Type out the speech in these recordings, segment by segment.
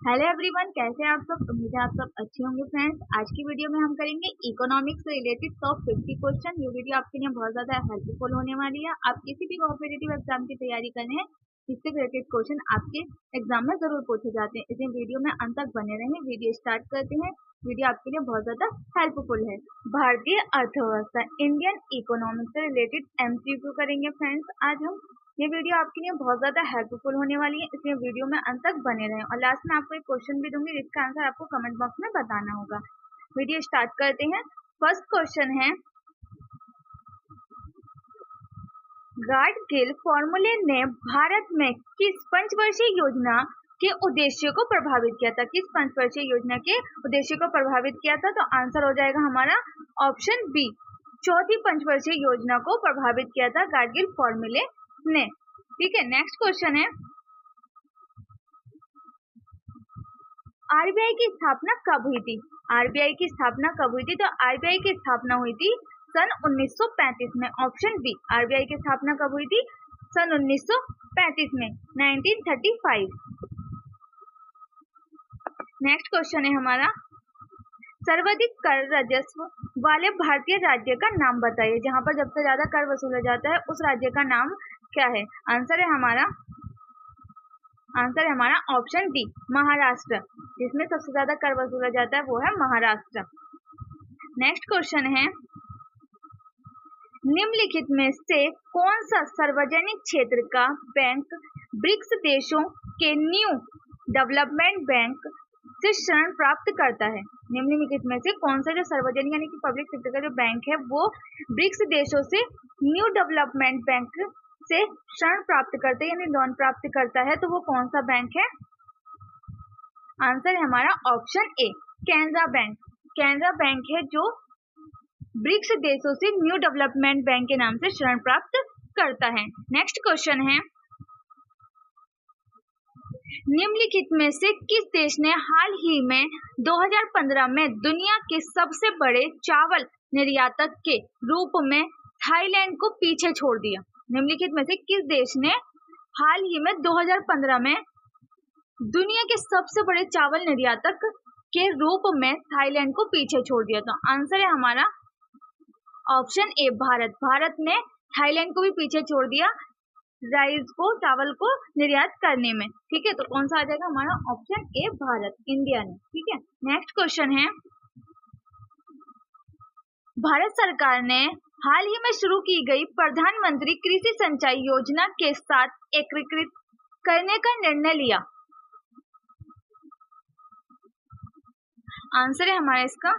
Hello everyone, कैसे हैं आप सब। उम्मीद है आप सब अच्छे होंगे। फ्रेंड्स, आज की वीडियो में हम करेंगे इकोनॉमिक्स से रिलेटेड टॉप 50 क्वेश्चन। ये वीडियो आपके लिए बहुत ज्यादा हेल्पफुल होने वाली है। आप किसी भी कॉम्पिटिटिव एग्जाम की तैयारी कर रहे हैं, इससे रिलेटेड क्वेश्चन आपके एग्जाम में जरूर पूछे जाते हैं, इसलिए वीडियो में अंत तक बने रहें। वीडियो स्टार्ट करते हैं। वीडियो आपके लिए बहुत ज्यादा हेल्पफुल है। भारतीय अर्थव्यवस्था, इंडियन इकोनॉमिक्स से रिलेटेड एमसीक्यू करेंगे फ्रेंड्स आज हम। ये वीडियो आपके लिए बहुत ज्यादा हेल्पफुल होने वाली है, इसलिए वीडियो में अंत तक बने रहें। और लास्ट में आपको एक क्वेश्चन भी दूंगी, जिसका आंसर आपको कमेंट बॉक्स में बताना होगा। वीडियो स्टार्ट करते हैं। फर्स्ट क्वेश्चन है, गाडगिल फॉर्मूले ने भारत में किस पंचवर्षीय योजना के उद्देश्य को प्रभावित किया था। किस पंचवर्षीय योजना के उद्देश्य को प्रभावित किया था, तो आंसर हो जाएगा हमारा ऑप्शन बी, चौथी पंचवर्षीय योजना को प्रभावित किया था गाडगिल फॉर्मूले ने। ठीक है, नेक्स्ट क्वेश्चन है, आरबीआई की स्थापना कब हुई थी। आरबीआई की स्थापना कब हुई थी, तो आरबीआई की स्थापना हुई थी सन 1935 में। ऑप्शन बी, आरबीआई की स्थापना कब हुई थी, सन 1935 में, 1935। नेक्स्ट क्वेश्चन है हमारा, सर्वाधिक कर राजस्व वाले भारतीय राज्य का नाम बताइए। जहां पर सबसे ज्यादा कर वसूला जाता है उस राज्य का नाम क्या है। आंसर है हमारा ऑप्शन डी, महाराष्ट्र। जिसमें सबसे ज्यादा कर वसूला जाता है वो है महाराष्ट्र। नेक्स्ट क्वेश्चन है, निम्नलिखित में से कौन सा सार्वजनिक क्षेत्र का बैंक ब्रिक्स देशों के न्यू डेवलपमेंट बैंक से ऋण प्राप्त करता है। निम्नलिखित में से कौन सा जो सार्वजनिक यानी कि पब्लिक सेक्टर का जो बैंक है वो ब्रिक्स देशों से न्यू डेवलपमेंट बैंक से ऋण प्राप्त करता है यानी लोन प्राप्त करता है, तो वो कौन सा बैंक है। आंसर है हमारा option A, Canara bank. Canara bank है जो ब्रिक्स देशों से न्यू डेवलपमेंट बैंक के नाम से ऋण प्राप्त करता है। नेक्स्ट क्वेश्चन है, निम्नलिखित में से किस देश ने हाल ही में 2015 में दुनिया के सबसे बड़े चावल निर्यातक के रूप में थाईलैंड को पीछे छोड़ दिया। निम्नलिखित में से किस देश ने हाल ही में 2015 में दुनिया के सबसे बड़े चावल निर्यातक के रूप में थाईलैंड को पीछे छोड़ दिया। तो आंसर है हमारा ऑप्शन ए, भारत। भारत ने थाईलैंड को भी पीछे छोड़ दिया राइस को, चावल को निर्यात करने में। ठीक है, तो कौन सा आ जाएगा हमारा ऑप्शन ए, भारत, इंडिया ने। ठीक है, नेक्स्ट क्वेश्चन है, भारत सरकार ने हाल ही में शुरू की गई प्रधानमंत्री कृषि सिंचाई योजना के साथ एकीकृत करने का निर्णय लिया। आंसर है हमारा इसका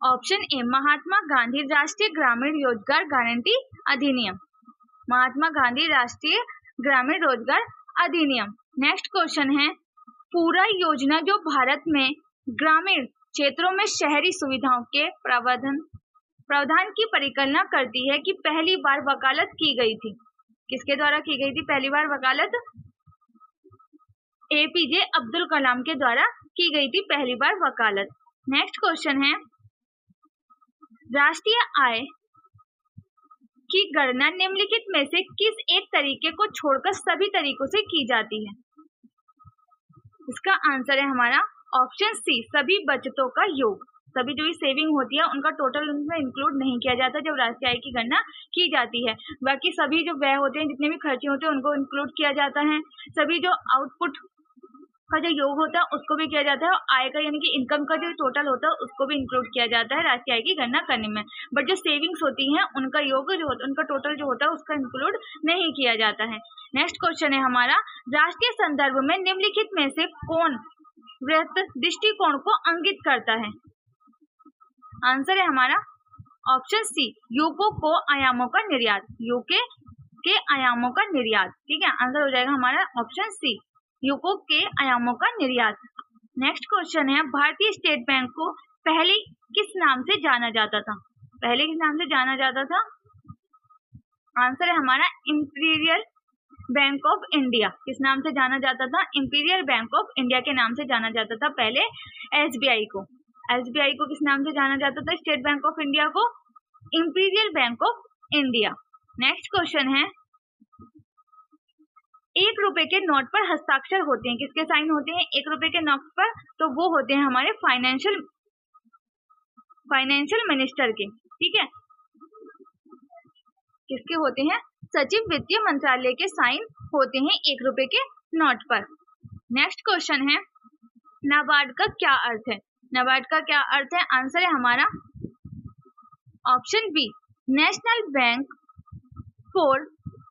ऑप्शन ए, महात्मा गांधी राष्ट्रीय ग्रामीण रोजगार गारंटी अधिनियम। महात्मा गांधी राष्ट्रीय ग्रामीण रोजगार अधिनियम। नेक्स्ट क्वेश्चन है, पूरा योजना जो भारत में ग्रामीण क्षेत्रों में शहरी सुविधाओं के प्रावधान की परिकल्पना करती है कि पहली बार वकालत की गई थी। किसके द्वारा की गई थी पहली बार वकालत? एपीजे अब्दुल कलाम के द्वारा की गई थी पहली बार वकालत। नेक्स्ट क्वेश्चन है, राष्ट्रीय आय की गणना निम्नलिखित में से किस एक तरीके को छोड़कर सभी तरीकों से की जाती है। इसका आंसर है हमारा ऑप्शन सी, सभी बचतों का योग। सभी जो भी सेविंग होती है उनका टोटल उनमें इंक्लूड नहीं किया जाता जब राष्ट्रीय आय की गणना की जाती है। बाकी सभी जो व्यय होते हैं, जितने भी खर्चे होते हैं उनको इंक्लूड किया जाता है। सभी जो आउटपुट का जो योग होता है उसको भी किया जाता है, और आय का यानी कि इनकम का जो टोटल होता है उसको भी इंक्लूड किया जाता है राष्ट्रीय आय की गणना करने में। बट जो सेविंग्स होती हैं उनका योग जो होता है, उनका टोटल जो होता है उसका इंक्लूड नहीं किया जाता है। नेक्स्ट क्वेश्चन है हमारा, राष्ट्रीय संदर्भ में निम्नलिखित में से कौन वृहत दृष्टिकोण को अंकित करता है। आंसर है हमारा ऑप्शन सी, यूको को आयामों का निर्यात। यूके के आयामों का निर्यात। ठीक है, आंसर हो जाएगा हमारा ऑप्शन सी, यूको के आयामों का निर्यात। नेक्स्ट क्वेश्चन है, भारतीय स्टेट बैंक को पहले किस नाम से जाना जाता था। पहले किस नाम से जाना जाता था। आंसर है हमारा इंपीरियल बैंक ऑफ इंडिया। किस नाम से जाना जाता था, इंपीरियल बैंक ऑफ इंडिया के नाम से जाना जाता था पहले एसबीआई को। एसबीआई को किस नाम से जाना जाता था, स्टेट बैंक ऑफ इंडिया को imperial bank of India. Next question है, ₹1 के नोट पर हस्ताक्षर होते हैं। किसके साइन होते हैं ₹1 के नोट पर? तो वो होते हैं हमारे फाइनेंशियल मिनिस्टर के। ठीक है, किसके होते हैं? सचिव वित्तीय मंत्रालय के साइन होते हैं ₹1 के नोट पर। नेक्स्ट क्वेश्चन है, नाबार्ड का क्या अर्थ है? नाबार्ड का क्या अर्थ है? आंसर है हमारा option B, national bank for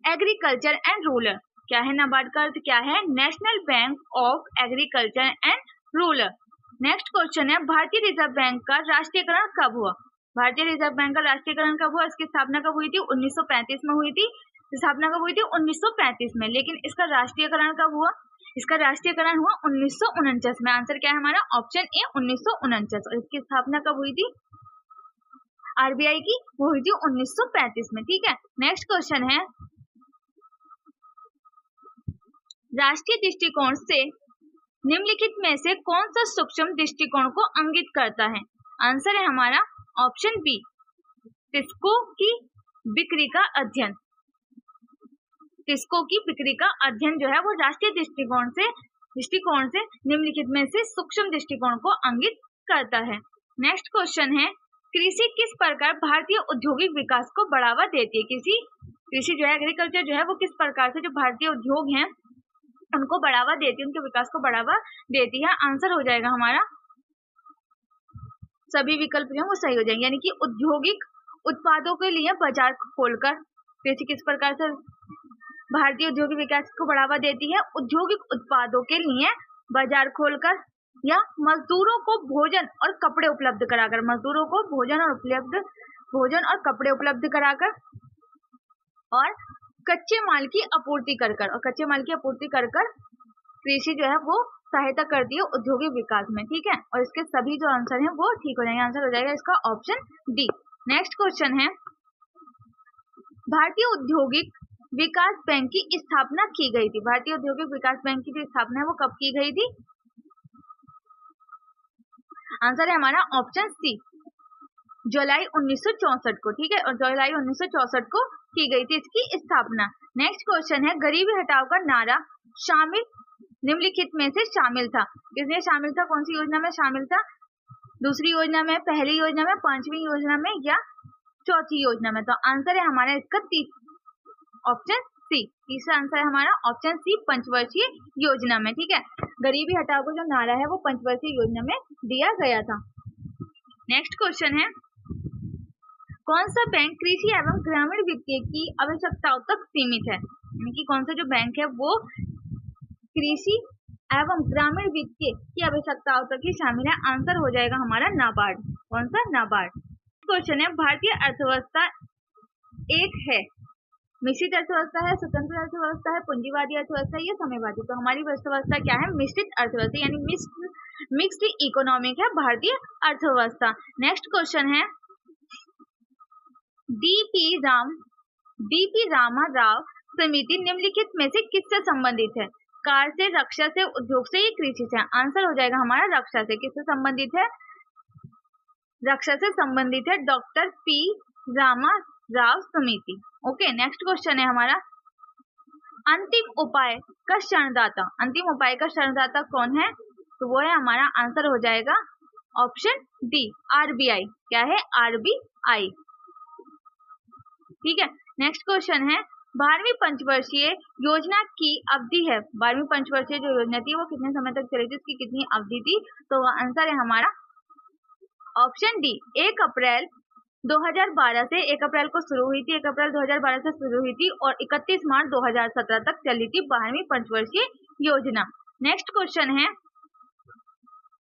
agriculture and rural. क्या है नाबार्ड का अर्थ? क्या है? National bank of agriculture and rural. Next question है, भारतीय रिजर्व बैंक का राष्ट्रीयकरण कब हुआ? भारतीय रिजर्व बैंक का राष्ट्रीयकरण कब हुआ? इसकी स्थापना कब हुई थी? 1935 में हुई थी। स्थापना कब हुई थी? 1935 में। लेकिन इसका राष्ट्रीयकरण कब हुआ? इसका राष्ट्रीयकरण हुआ 1949 में। आंसर क्या है हमारा? Option A, 1949। और इसकी स्थापना कब हुई थी आरबीआई की? वो हुई थी 1935 में। ठीक है, नेक्स्ट क्वेश्चन है, राष्ट्रीय दृष्टिकोण से निम्नलिखित में से कौन सा सूक्ष्म दृष्टिकोण को इंगित करता है? आंसर है हमारा ऑप्शन बी, टिस्को की बिक्री का अध्ययन। टिस्को की बिक्री का अध्ययन जो है वो राष्ट्रीय दृष्टिकोण से निम्नलिखित में से सूक्ष्म दृष्टिकोण को इंगित करता है। नेक्स्ट क्वेश्चन है, कृषि किस प्रकार भारतीय औद्योगिक विकास को बढ़ावा देती है? कृषि जो है, एग्रीकल्चर जो है वो किस प्रकार से जो भारतीय उद्योग हैं उनको बढ़ावा देती है, उनके विकास को बढ़ावा देती है? आंसर हो जाएगा हमारा, सभी विकल्प जो है वो सही हो जाएंगे। यानी कि औद्योगिक उत्पादों के लिए बाजार खोलकर कृषि किस प्रकार से भारतीय औद्योगिक विकास को बढ़ावा देती है? औद्योगिक उत्पादों के लिए बाजार खोलकर, या मजदूरों को भोजन और कपड़े उपलब्ध कराकर। मजदूरों को भोजन और कपड़े उपलब्ध कराकर, और कच्चे माल की आपूर्ति कर कृषि जो है वो सहायता करती है औद्योगिक विकास में। ठीक है, और इसके सभी जो आंसर हैं वो ठीक हो जाएंगे। आंसर हो जाएगा इसका ऑप्शन डी। नेक्स्ट क्वेश्चन है, भारतीय औद्योगिक विकास बैंक की स्थापना की गई थी। भारतीय औद्योगिक विकास बैंक की जो स्थापना है वो कब की गई थी? आंसर है हमारा ऑप्शन सी, जुलाई 1964 को। ठीक है, और जुलाई 1964 को की गई थी इसकी स्थापना। नेक्स्ट क्वेश्चन है, गरीबी हटाओ का नारा शामिल निम्नलिखित में से शामिल था? किसमें शामिल था? कौन सी योजना में शामिल था? दूसरी योजना में, पहली योजना में, पांचवी योजना में, या चौथी योजना में? तो आंसर है हमारा इसका ऑप्शन सी। तीसरा आंसर है हमारा ऑप्शन सी, पंचवर्षीय योजना में। ठीक है, गरीबी हटाओ का जो नारा है वो पंचवर्षीय योजना में दिया गया था। नेक्स्ट क्वेश्चन है, कौन सा बैंक कृषि एवं ग्रामीण वित्तीय की आवश्यकताओं तक सीमित है? यानी कि कौन सा जो बैंक है वो कृषि एवं ग्रामीण वित्तीय की आवश्यकताओं तक ही शामिल है? आंसर हो जाएगा हमारा नाबार्ड। कौन सा? नाबार्ड। क्वेश्चन है, भारतीय अर्थव्यवस्था एक है मिश्रित अर्थव्यवस्था है, स्वतंत्र अर्थव्यवस्था है, पूंजीवादी अर्थव्यवस्था है या साम्यवादी? तो हमारी अर्थव्यवस्था क्या है? मिश्रित अर्थव्यवस्था, यानी मिक्स्ड इकोनॉमिक है भारतीय अर्थव्यवस्था। नेक्स्ट क्वेश्चन है, डीपी रामाराव समिति निम्नलिखित में से किससे संबंधित है? कार से, रक्षा से, उद्योग से या कृषि से? आंसर हो जाएगा हमारा रक्षा से। किससे संबंधित है? रक्षा से संबंधित है, डॉक्टर पी रामाराव समिति। ओके, नेक्स्ट क्वेश्चन है हमारा, अंतिम उपाय का शरणदाता कौन है? तो वो है हमारा, आंसर हो जाएगा ऑप्शन डी, आरबीआई। क्या है? आरबीआई। ठीक है, नेक्स्ट क्वेश्चन है, 12वीं पंचवर्षीय योजना की अवधि है। 12वीं पंचवर्षीय जो योजना थी वो कितने समय तक चली थी? उसकी कितनी अवधि थी? तो आंसर है हमारा ऑप्शन डी, 1 अप्रैल 2012 से 1 अप्रैल को शुरू हुई थी, 1 अप्रैल 2012 से शुरू हुई थी और 31 मार्च 2017 तक चली थी 12वीं पंचवर्षीय योजना। नेक्स्ट क्वेश्चन है,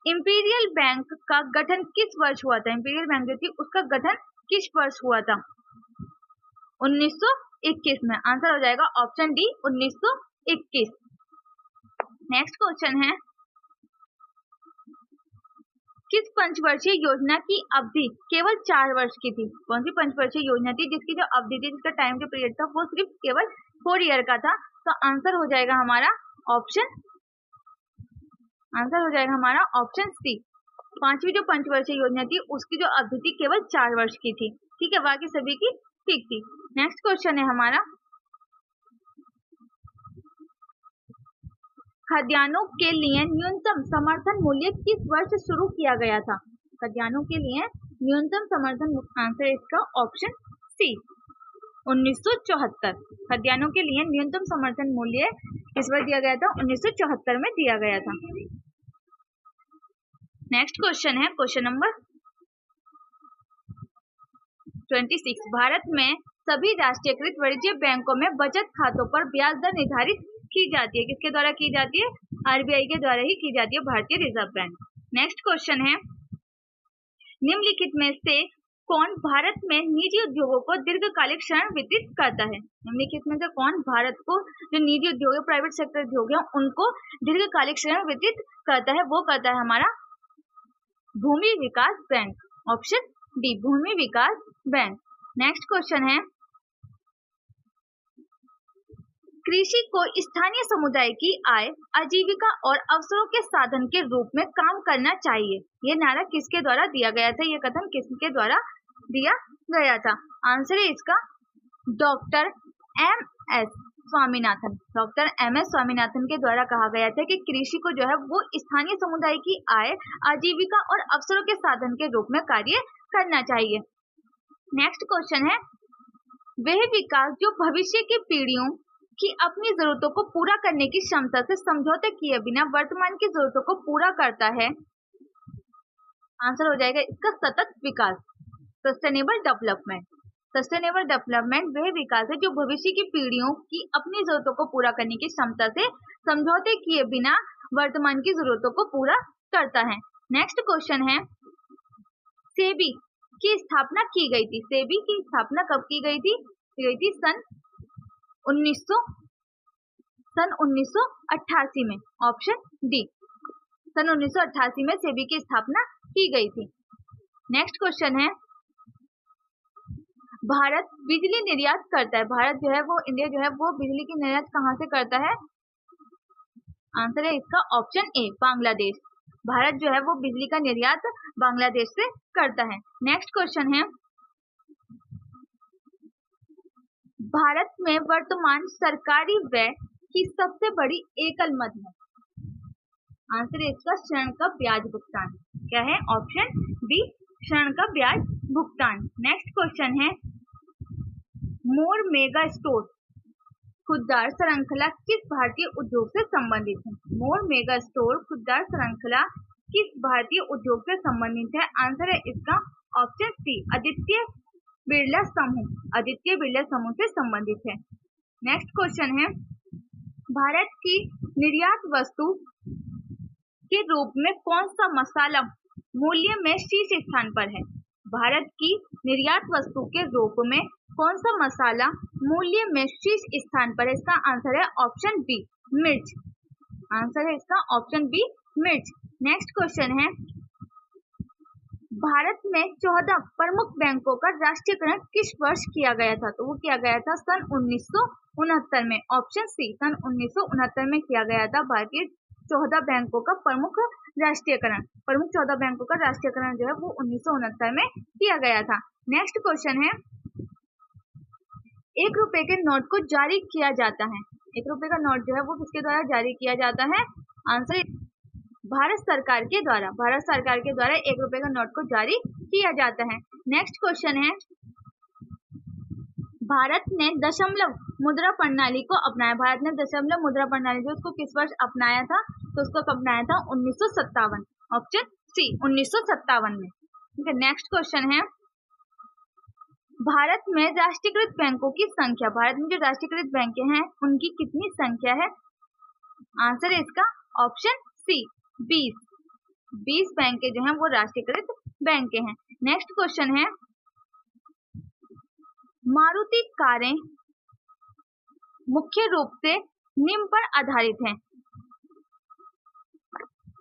इंपीरियल बैंक का गठन किस वर्ष हुआ था? इंपीरियल बैंक जो थी उसका गठन किस वर्ष हुआ था? 1921 में। आंसर हो जाएगा ऑप्शन डी, 1921। नेक्स्ट क्वेश्चन है, किस पंचवर्षीय योजना की अवधि केवल 4 वर्ष की थी? कौन सी पंचवर्षीय योजना थी जिसकी जो अवधि थी, जिसका टाइम जो पीरियड था वो सिर्फ केवल 4 ईयर का था? तो आंसर हो जाएगा हमारा ऑप्शन सी, 5वीं जो पंचवर्षीय योजना थी उसकी जो अवधि थी केवल 4 वर्ष की थी। ठीक है, बाकी सभी की ठीक थी। नेक्स्ट क्वेश्चन है हमारा, खाद्यान्नों के लिए न्यूनतम समर्थन मूल्य किस वर्ष शुरू किया गया था? खाद्यान्नों के लिए न्यूनतम समर्थन, आंसर इसका ऑप्शन सी 1974। खाद्यान्नों के लिए न्यूनतम समर्थन मूल्य किस वर्ष दिया गया था? 1974 में दिया गया था। नेक्स्ट क्वेश्चन है क्वेश्चन नंबर 26। भारत में सभी राष्ट्रीयकृत वाणिज्य बैंकों में बचत खातों पर ब्याज दर निर्धारित की जाती है। किसके द्वारा की जाती है? आरबीआई के द्वारा ही की जाती है, भारतीय रिजर्व बैंक। नेक्स्ट क्वेश्चन है निम्नलिखित में से कौन भारत में निजी उद्योगों को दीर्घकालिक ऋण वितरित करता है? निम्नलिखित में से कौन भारत को जो निजी उद्योग है, प्राइवेट सेक्टर उद्योग है, उनको दीर्घकालिक ऋण वितरित करता है? वो करता है हमारा भूमि विकास बैंक, ऑप्शन डी भूमि विकास बैंक। नेक्स्ट क्वेश्चन है कृषि को स्थानीय समुदाय की आय, आजीविका और अवसरों के साधन के रूप में काम करना चाहिए। ये नारा किसके द्वारा दिया गया था? ये कथन किसके द्वारा दिया गया था? आंसर है इसका doctor M S Swaminathan. Doctor M S Swaminathan के द्वारा कहा गया था कि कृषि को जो है वो स्थानीय समुदाय की आय, आजीविका और अवसरों के साधन के रूप में कार्य करना चाहिए। नेक्स्ट क्वेश्चन है वह विकास जो भविष्य की पीढ़ियों की अपनी जरूरतों को पूरा करने की क्षमता से समझौते किए बिना वर्तमान की जरूरतों को पूरा करता है? आंसर हो जाएगा इसका सतत विकास, सस्टेनेबल डेवलपमेंट। सस्टेनेबल डेवलपमेंट वह विकास है जो भविष्य की पीढ़ियों की अपनी जरूरतों को पूरा करने की क्षमता से समझौते किए बिना वर्तमान की जरूरतों को पूरा करता है। नेक्स्ट क्वेश्चन है सेबी की स्थापना की गई थी। सेबी की स्थापना कब की गई थी? सन 1988 में, ऑप्शन डी सन 1988 में सेबी की स्थापना की गई थी। नेक्स्ट क्वेश्चन है भारत बिजली निर्यात करता है। भारत जो है वो इंडिया जो है वो बिजली की निर्यात कहां से करता है? आंसर है इसका ऑप्शन ए बांग्लादेश। भारत जो है वो बिजली का निर्यात बांग्लादेश से करता है। नेक्स्ट क्वेश्चन है भारत में वर्तमान सरकारी व्यय की सबसे बड़ी एकल मद है। आंसर है इसका ऋण का ब्याज भुगतान। क्या है? ऑप्शन बी ऋण का ब्याज भुगतान। नेक्स्ट क्वेश्चन है मोर मेगा स्टोर खुददार श्रृंखला किस भारतीय उद्योग से संबंधित है? मोर मेगा स्टोर खुददार श्रृंखला किस भारतीय उद्योग से संबंधित है? आंसर है इसका ऑप्शन सी आदित्य बिरला समूह। आदित्य बिरला समूह से संबंधित है। नेक्स्ट क्वेश्चन है भारत की निर्यात वस्तु के रूप में कौन सा मसाला मूल्य में शीर्ष स्थान पर है? भारत की निर्यात वस्तु के रूप में कौन सा मसाला मूल्य में शीर्ष स्थान पर है? इसका आंसर है ऑप्शन बी मिर्च। आंसर है इसका ऑप्शन बी मिर्च। नेक्स्ट क्वेश्चन है भारत में 14 प्रमुख बैंकों का राष्ट्रीयकरण किस वर्ष किया गया था? तो वो किया गया था सन 1969 में, ऑप्शन सी सन 1969 में किया गया था भारतीय 14 बैंकों का प्रमुख राष्ट्रीयकरण। प्रमुख 14 बैंकों का राष्ट्रीयकरण जो है वो 1969 में किया गया था। नेक्स्ट क्वेश्चन है 1 रुपए के नोट को जारी किया जाता है। 1 रुपए का नोट जो है वो किसके द्वारा जारी किया जाता है? आंसर भारत सरकार के द्वारा। भारत सरकार के द्वारा 1 रुपए का नोट को जारी किया जाता है। नेक्स्ट क्वेश्चन है भारत ने दशमलव मुद्रा प्रणाली को अपनाया। भारत ने दशमलव मुद्रा प्रणाली जो उसको किस वर्ष अपनाया था? तो उसको अपनाया था 1957, ऑप्शन सी 1957 में। ठीक है। नेक्स्ट क्वेश्चन है भारत में राष्ट्रीयकृत बैंकों की संख्या। भारत में जो राष्ट्रीयकृत बैंक हैं उनकी कितनी संख्या है? आंसर है इसका ऑप्शन सी 20 बैंक जो हैं वो राष्ट्रीयकृत बैंक हैं। नेक्स्ट क्वेश्चन है मारुति कारें मुख्य रूप से निम्न पर आधारित हैं।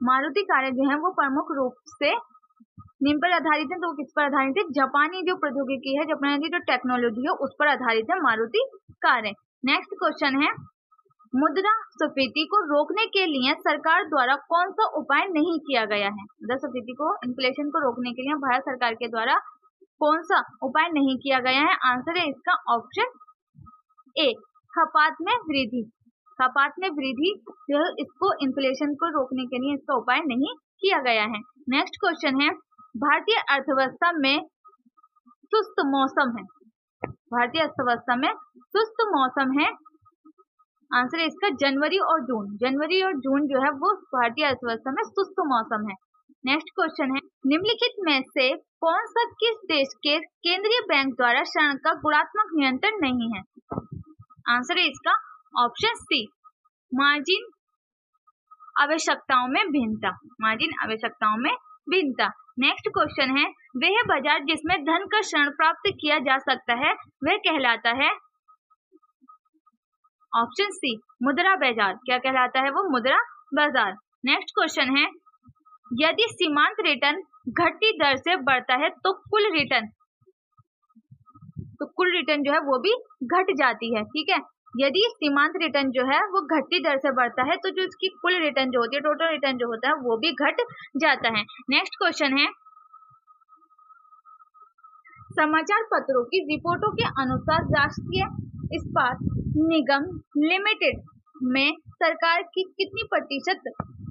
मारुति कारें जो हैं वो प्रमुख रूप से निम्न पर आधारित है। तो किस पर आधारित है? जापानी जो प्रौद्योगिकी है, जापानी जो टेक्नोलॉजी है उस पर आधारित है मारुति कारें। नेक्स्ट क्वेश्चन है मुद्रास्फीति को रोकने के लिए सरकार द्वारा कौन सा उपाय नहीं किया गया है? मुद्रास्फीति को, इन्फ्लेशन को रोकने के लिए भारत सरकार के द्वारा कौन सा उपाय नहीं किया गया है? आंसर है इसका ऑप्शन ए खपात में वृद्धि। खपात में वृद्धि जो है इसको इन्फ्लेशन को रोकने के लिए इसका उपाय नहीं किया गया है। नेक्स्ट क्वेश्चन है, भारतीय अर्थव्यवस्था में सुस्त मौसम है। भारतीय अर्थव्यवस्था में सुस्त मौसम है। आंसर है इसका जनवरी और जून। जनवरी और जून जो है वो भारतीय अर्थव्यवस्था में सुस्त मौसम है। नेक्स्ट क्वेश्चन है, निम्नलिखित में से कौन सा किस देश के केंद्रीय बैंक द्वारा ऋण का गुणात्मक नियंत्रण नहीं है? आंसर है इसका ऑप्शन सी, मार्जिन आवश्यकताओं में भिन्नता। मार्जिन आवश्यकताओं में भिन्नता। नेक्स्ट क्वेश्चन है, वह बाजार जिसमें धन का ऋण प्राप्त किया जा सकता है वह कहलाता है? ऑप्शन सी, मुद्रा बाजार। क्या कहलाता है वो? मुद्रा बाजार। नेक्स्ट क्वेश्चन है, यदि सीमांत रिटर्न घटती दर से बढ़ता है तो कुल रिटर्न जो है वो भी घट जाती है। ठीक है, यदि सीमांत रिटर्न जो है वो घटती दर से बढ़ता है तो जो इसकी कुल रिटर्न जो होती है, टोटल रिटर्न जो होता है वो भी घट जाता है। नेक्स्ट क्वेश्चन है, समाचार पत्रों की रिपोर्टों के अनुसार राष्ट्रीय इस्पात निगम लिमिटेड में सरकार की कितनी प्रतिशत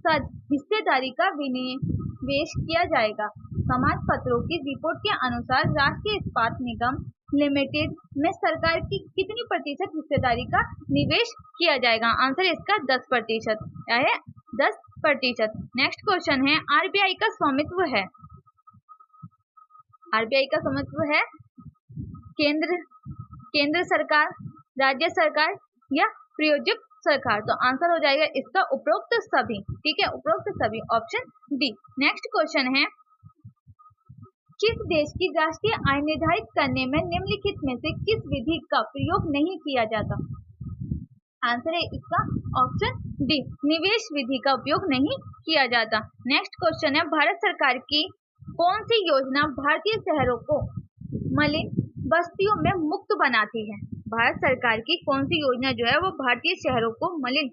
हिस्सेदारी का विनिवेश किया जाएगा? समाचार पत्रों की रिपोर्ट के अनुसार राष्ट्रीय इस्पात निगम लिमिटेड में सरकार की कितनी प्रतिशत हिस्सेदारी का निवेश किया जाएगा? आंसर इसका 10%। क्या है? 10%। नेक्स्ट क्वेश्चन है, आरबीआई का स्वामित्व है। आरबीआई का स्वामित्व है केंद्र सरकार, राज्य सरकार या प्रायोजक सरकार। तो आंसर हो जाएगा इसका उपरोक्त सभी। ठीक है, उपरोक्त सभी, ऑप्शन डी। नेक्स्ट क्वेश्चन है, किस देश की राष्ट्रीय आय निर्धारित करने में निम्नलिखित में से किस विधि का प्रयोग नहीं किया जाता? आंसर है इसका ऑप्शन डी, निवेश विधि का उपयोग नहीं किया जाता। नेक्स्ट क्वेश्चन है, भारत सरकार की कौन सी योजना भारतीय शहरों को मलिन बस्तियों में मुक्त बनाती है? भारत सरकार की कौन सी योजना जो है वो भारतीय शहरों को मलिन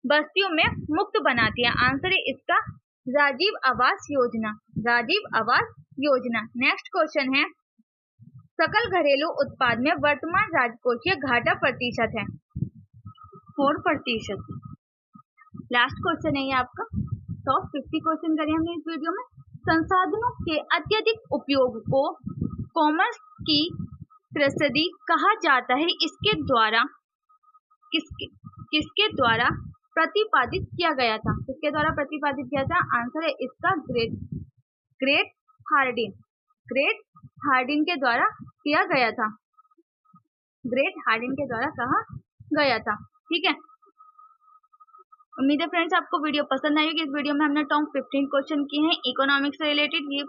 बस्तियों में मुक्त बनाती है? आंसर है इसका राजीव आवास योजना। राजीव आवास योजना। नेक्स्ट क्वेश्चन है, सकल घरेलू उत्पाद में वर्तमान राजकोषीय घाटा प्रतिशत है 4%। लास्ट क्वेश्चन है ये आपका। टॉप 50 क्वेश्चन करे हमने इस वीडियो में। संसाधनों के अत्यधिक उपयोग को कॉमर्स की त्रस्ती कहा जाता है। इसके द्वारा किसके द्वारा प्रतिपादित किया गया था? किसके द्वारा प्रतिपादित किया था? आंसर है इसका ग्रेट हार्डिन के द्वारा किया गया था। ग्रेट हार्डिन के द्वारा कहा गया था। ठीक है, उम्मीद है फ्रेंड्स आपको वीडियो पसंद आई होगी। इस वीडियो में हमने टॉप 15 क्वेश्चन किए हैं इकोनॉमिक्स से रिलेटेड। ये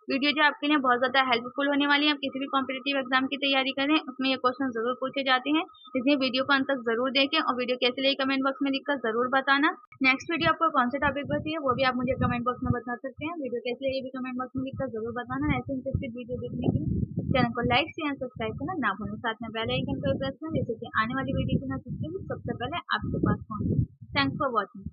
वीडियो जो आपके लिए बहुत ज़्यादा हेल्पफुल होने वाली है। आप किसी भी कॉम्पिटिटिव एग्जाम की तैयारी करें उसमें ये क्वेश्चन जरूर पूछे जाते हैं, इसलिए वीडियो को अंत तक जरूर देखें और वीडियो कैसे लगी कमेंट बॉक्स में लिखकर जरूर बताना। नेक्स्ट वीडियो आपको कौन से टॉपिक पर चाहिए वो भी आप मुझे कमेंट बॉक्स में बता सकते हैं। वीडियो कैसे लगी भी कमेंट बॉक्स में लिखकर जरूर बताना। ऐसे इंटरेस्टेड वीडियो देखने के लिए चैनल को लाइक शेयर सब्सक्राइब करना ना भूलें। साथ में बेल आइकन को प्रेस करें जिससे कि आने वाली वीडियो की नोटिफिकेशन सबसे पहले आपके पास पहुंचे। Thanks for watching.